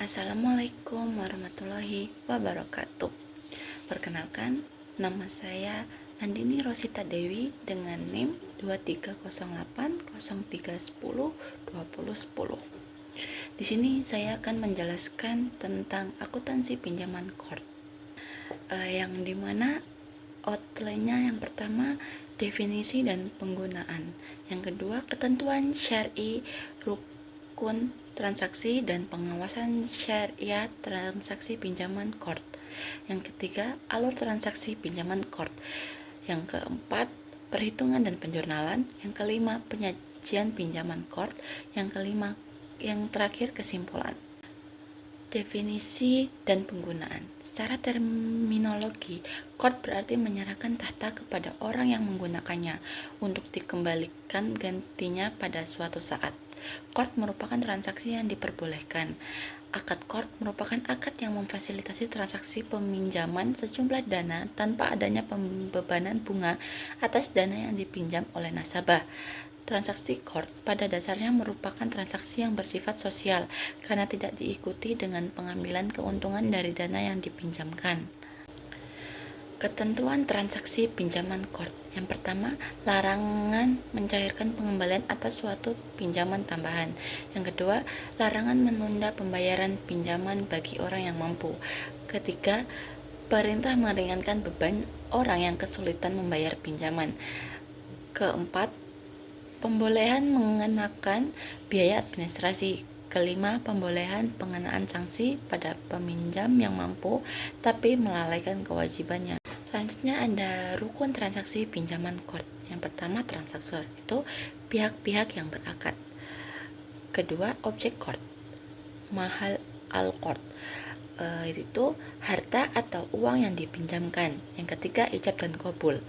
Assalamualaikum warahmatullahi wabarakatuh. Perkenalkan, nama saya Andini Rosita Dewi dengan NIM 230803102010. Di sini saya akan menjelaskan tentang akuntansi pinjaman Kort, yang dimana outline-nya yang pertama definisi dan penggunaan, yang kedua ketentuan syar'i, rukun transaksi dan pengawasan syariah transaksi pinjaman Kort, yang ketiga alur transaksi pinjaman Kort, yang keempat perhitungan dan penjurnalan, yang kelima penyajian pinjaman Kort, yang terakhir kesimpulan. Definisi dan penggunaan. Secara terminologi, Kort berarti menyerahkan tahta kepada orang yang menggunakannya untuk dikembalikan gantinya pada suatu saat. Kort merupakan transaksi yang diperbolehkan. Akad Kort merupakan akad yang memfasilitasi transaksi peminjaman sejumlah dana tanpa adanya pembebanan bunga atas dana yang dipinjam oleh nasabah. Transaksi Kort pada dasarnya merupakan transaksi yang bersifat sosial karena tidak diikuti dengan pengambilan keuntungan dari dana yang dipinjamkan. Ketentuan transaksi pinjaman Kort. Yang pertama, larangan mencairkan pengembalian atas suatu pinjaman tambahan. Yang kedua, larangan menunda pembayaran pinjaman bagi orang yang mampu. Ketiga, perintah meringankan beban orang yang kesulitan membayar pinjaman. Keempat, pembolehan mengenakan biaya administrasi. Kelima, pembolehan pengenaan sanksi pada peminjam yang mampu tapi melalaikan kewajibannya. Selanjutnya ada rukun transaksi pinjaman Kort. Yang pertama, transaksor, itu pihak-pihak yang berakad. Kedua, objek Kort, mahal al-Kort, itu harta atau uang yang dipinjamkan. Yang ketiga, ijab dan qabul,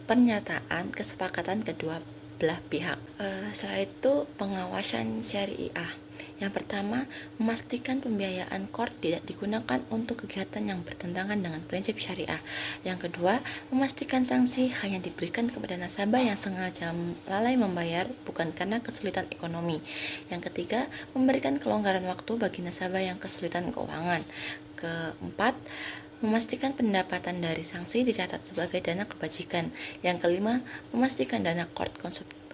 pernyataan kesepakatan kedua belah pihak. Setelah itu pengawasan syariah. Yang pertama, memastikan pembiayaan Kort tidak digunakan untuk kegiatan yang bertentangan dengan prinsip syariah. Yang kedua, memastikan sanksi hanya diberikan kepada nasabah yang sengaja lalai membayar bukan karena kesulitan ekonomi. Yang ketiga, memberikan kelonggaran waktu bagi nasabah yang kesulitan keuangan. Keempat, memastikan pendapatan dari sanksi dicatat sebagai dana kebajikan. Yang kelima, memastikan dana Kort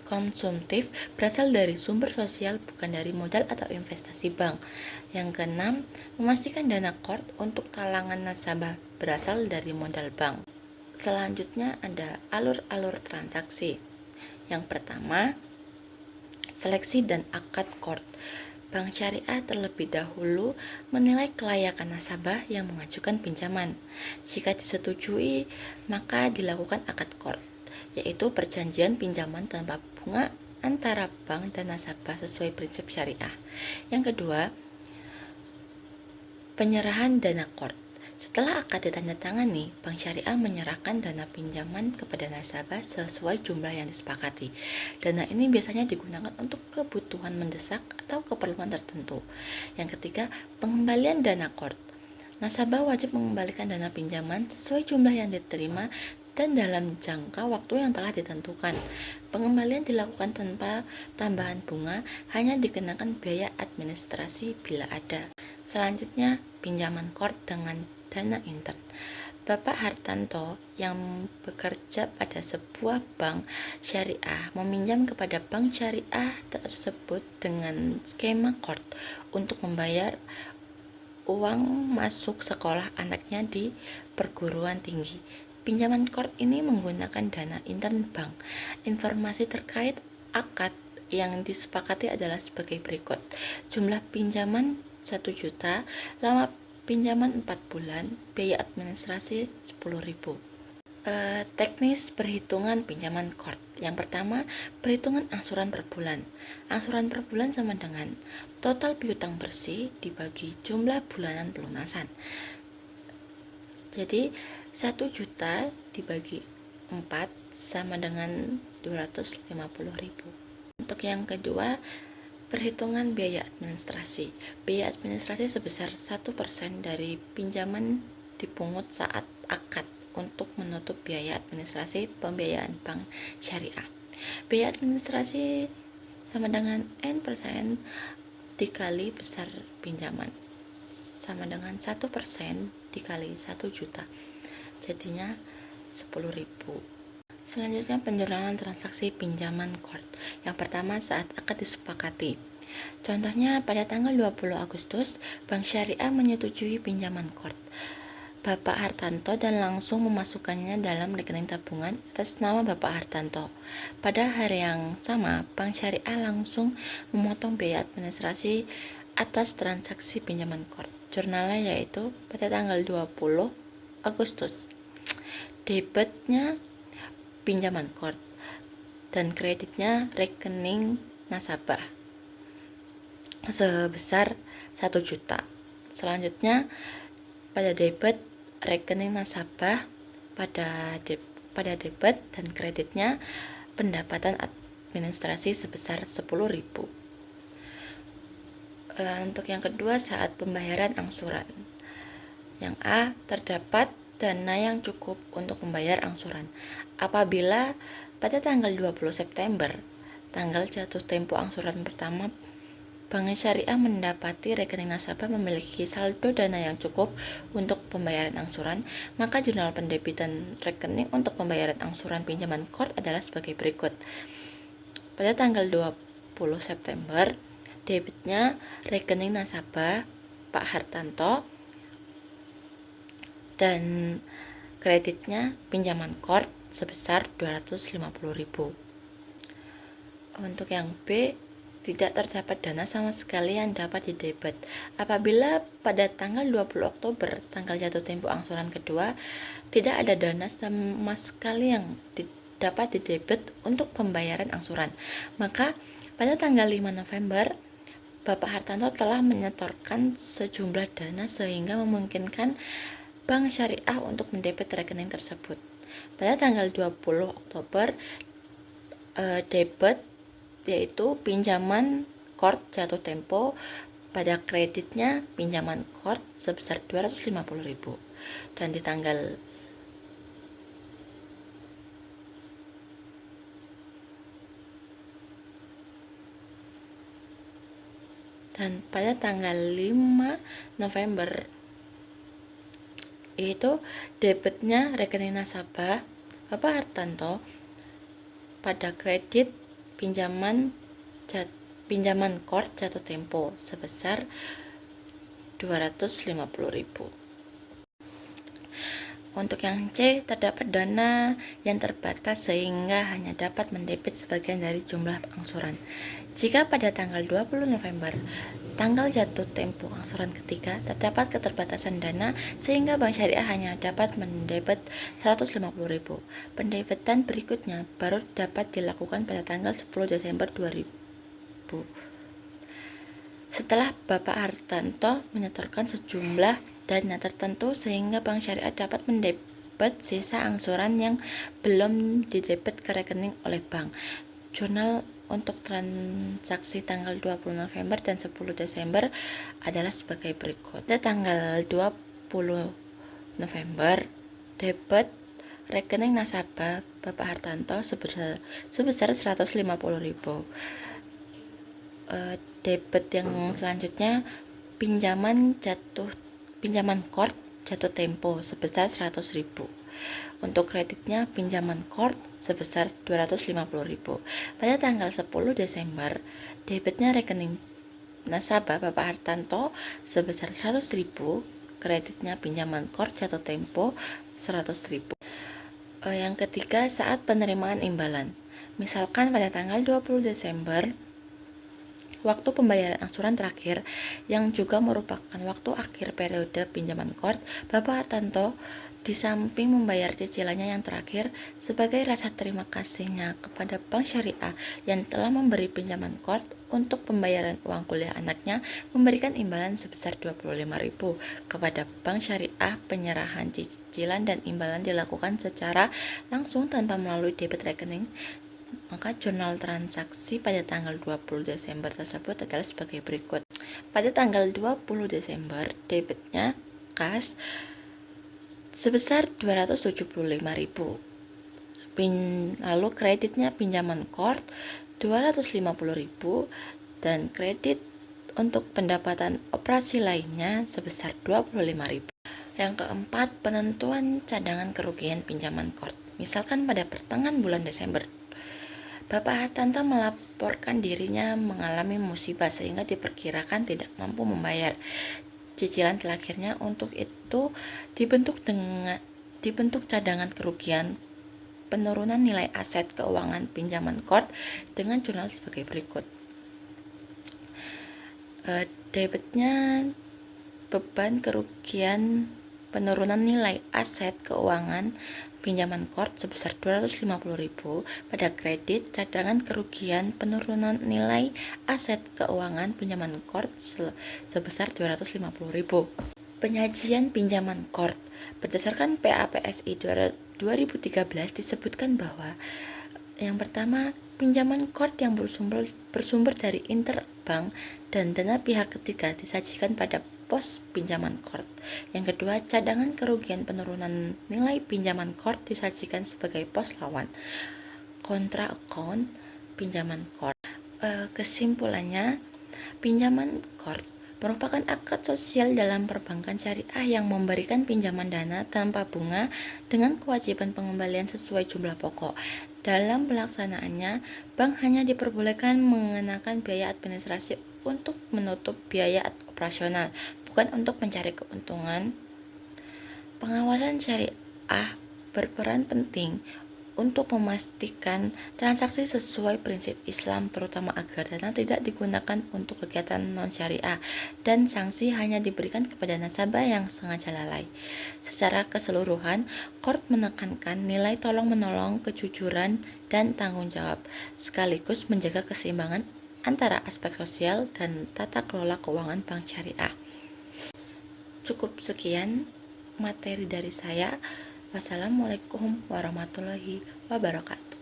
konsumtif berasal dari sumber sosial bukan dari modal atau investasi bank. Yang keenam, memastikan dana Kort untuk talangan nasabah berasal dari modal bank. Selanjutnya ada alur-alur transaksi. Yang pertama, seleksi dan akad Kort. Bank syariah terlebih dahulu menilai kelayakan nasabah yang mengajukan pinjaman. Jika disetujui, maka dilakukan akad Kort, yaitu perjanjian pinjaman tanpa bunga antara bank dan nasabah sesuai prinsip syariah. Yang kedua, penyerahan dana Kort. Setelah akad ditandatangani, bank syariah menyerahkan dana pinjaman kepada nasabah sesuai jumlah yang disepakati. Dana ini biasanya digunakan untuk kebutuhan mendesak atau keperluan tertentu. Yang ketiga, pengembalian dana Kort. Nasabah wajib mengembalikan dana pinjaman sesuai jumlah yang diterima dan dalam jangka waktu yang telah ditentukan. Pengembalian dilakukan tanpa tambahan bunga, hanya dikenakan biaya administrasi bila ada. Selanjutnya, pinjaman Kort dengan dana intern. Bapak Hartanto yang bekerja pada sebuah bank syariah meminjam kepada bank syariah tersebut dengan skema Kort untuk membayar uang masuk sekolah anaknya di perguruan tinggi. Pinjaman Kort ini menggunakan dana intern bank. Informasi terkait akad yang disepakati adalah sebagai berikut. Jumlah pinjaman 1 juta, lama pinjaman 4 bulan, biaya administrasi 10.000. Teknis perhitungan pinjaman Kort. Yang pertama, perhitungan angsuran per bulan. Angsuran per bulan sama dengan total piutang bersih dibagi jumlah bulanan pelunasan. Jadi 1 juta dibagi 4 sama dengan 250.000. Untuk yang kedua, perhitungan biaya administrasi. Biaya administrasi sebesar 1% dari pinjaman dipungut saat akad untuk menutup biaya administrasi pembiayaan bank syariah. Biaya administrasi sama dengan N% dikali besar pinjaman, sama dengan 1% dikali 1 juta, jadinya 10.000. Selanjutnya penjurnalan transaksi pinjaman Court. Yang pertama, saat akad disepakati. Contohnya pada tanggal 20 Agustus, Bank Syariah menyetujui pinjaman Court Bapak Hartanto dan langsung memasukkannya dalam rekening tabungan atas nama Bapak Hartanto. Pada hari yang sama, Bank Syariah langsung memotong biaya administrasi atas transaksi pinjaman Court. Jurnalnya yaitu pada tanggal 20 Agustus. Debitnya pinjaman Court dan kreditnya rekening nasabah sebesar 1 juta. Selanjutnya pada debit rekening nasabah, pada debit dan kreditnya pendapatan administrasi sebesar 10.000. Untuk yang kedua, saat pembayaran angsuran. Yang A, terdapat dana yang cukup untuk membayar angsuran apabila pada tanggal 20 September, tanggal jatuh tempo angsuran pertama, Bank Syariah mendapati rekening nasabah memiliki saldo dana yang cukup untuk pembayaran angsuran, maka jurnal pendebitan rekening untuk pembayaran angsuran pinjaman Court adalah sebagai berikut. Pada tanggal 20 September, debitnya rekening nasabah Pak Hartanto dan kreditnya pinjaman Court sebesar 250.000. Untuk yang B, tidak terdapat dana sama sekali yang dapat didebit apabila pada tanggal 20 Oktober, tanggal jatuh tempo angsuran kedua, tidak ada dana sama sekali yang dapat didebit untuk pembayaran angsuran. Maka pada tanggal 5 November, Bapak Hartanto telah menyetorkan sejumlah dana sehingga memungkinkan Bank Syariah untuk mendebit rekening tersebut. Pada tanggal 20 Oktober, debit yaitu pinjaman Court jatuh tempo, pada kreditnya pinjaman Court sebesar 250.000. Dan pada tanggal 5 November itu debitnya rekening nasabah Bapak Hartanto pada kredit pinjaman Court jatuh tempo sebesar 250.000. Untuk yang C, terdapat dana yang terbatas sehingga hanya dapat mendebit sebagian dari jumlah angsuran. Jika pada tanggal 20 November, tanggal jatuh tempo angsuran ketiga, terdapat keterbatasan dana sehingga Bank Syariah hanya dapat mendebit 150.000. Pendebitan berikutnya baru dapat dilakukan pada tanggal 10 Desember 2000. Setelah Bapak Hartanto menyetorkan sejumlah dana tertentu sehingga Bank Syariah dapat mendebit sisa angsuran yang belum didebit ke rekening oleh bank. Jurnal untuk transaksi tanggal 20 November dan 10 Desember adalah sebagai berikut. Pada tanggal 20 November, debit rekening nasabah Bapak Hartanto sebesar 150.000. Debit yang selanjutnya pinjaman Court jatuh tempo sebesar 100.000. Untuk kreditnya pinjaman Court sebesar 250.000. Pada tanggal 10 Desember, debitnya rekening nasabah Bapak Hartanto sebesar 100.000, kreditnya pinjaman Court jatuh tempo 100.000. Yang ketiga, saat penerimaan imbalan. Misalkan pada tanggal 20 Desember, waktu pembayaran angsuran terakhir yang juga merupakan waktu akhir periode pinjaman Court, Bapak Hartanto di samping membayar cicilannya yang terakhir sebagai rasa terima kasihnya kepada Bank Syariah yang telah memberi pinjaman Court untuk pembayaran uang kuliah anaknya, memberikan imbalan sebesar 25.000 kepada Bank Syariah. Penyerahan cicilan dan imbalan dilakukan secara langsung tanpa melalui debit rekening. Maka jurnal transaksi pada tanggal 20 Desember tersebut adalah sebagai berikut. Pada tanggal 20 Desember, debitnya kas sebesar 275.000. Lalu kreditnya pinjaman Court 250.000 dan kredit untuk pendapatan operasi lainnya sebesar 25.000. Yang keempat, penentuan cadangan kerugian pinjaman Kort. Misalkan pada pertengahan bulan Desember, Bapak Hartanto melaporkan dirinya mengalami musibah sehingga diperkirakan tidak mampu membayar cicilan terakhirnya. Untuk itu dibentuk cadangan kerugian penurunan nilai aset keuangan pinjaman Kort dengan jurnal sebagai berikut. Debitnya beban kerugian penurunan nilai aset keuangan pinjaman Kort sebesar 250.000, pada kredit cadangan kerugian penurunan nilai aset keuangan pinjaman Kort sebesar 250.000. Penyajian pinjaman Kort berdasarkan PAPSI 2013 disebutkan bahwa yang pertama, pinjaman Kort yang bersumber dari interbank dan dana pihak ketiga disajikan pada pos pinjaman Kort. Yang kedua, cadangan kerugian penurunan nilai pinjaman Kort disajikan sebagai pos lawan kontra account pinjaman Kort. Kesimpulannya, pinjaman Kort merupakan akad sosial dalam perbankan syariah yang memberikan pinjaman dana tanpa bunga dengan kewajiban pengembalian sesuai jumlah pokok. Dalam pelaksanaannya, bank hanya diperbolehkan mengenakan biaya administrasi untuk menutup biaya operasional, bukan untuk mencari keuntungan. Pengawasan syariah berperan penting untuk memastikan transaksi sesuai prinsip Islam, terutama agar dana tidak digunakan untuk kegiatan non-syariah dan sanksi hanya diberikan kepada nasabah yang sengaja lalai. Secara keseluruhan, Kort menekankan nilai tolong-menolong, kejujuran, dan tanggung jawab, sekaligus menjaga keseimbangan antara aspek sosial dan tata kelola keuangan bank syariah. Cukup sekian materi dari saya. Wassalamualaikum warahmatullahi wabarakatuh.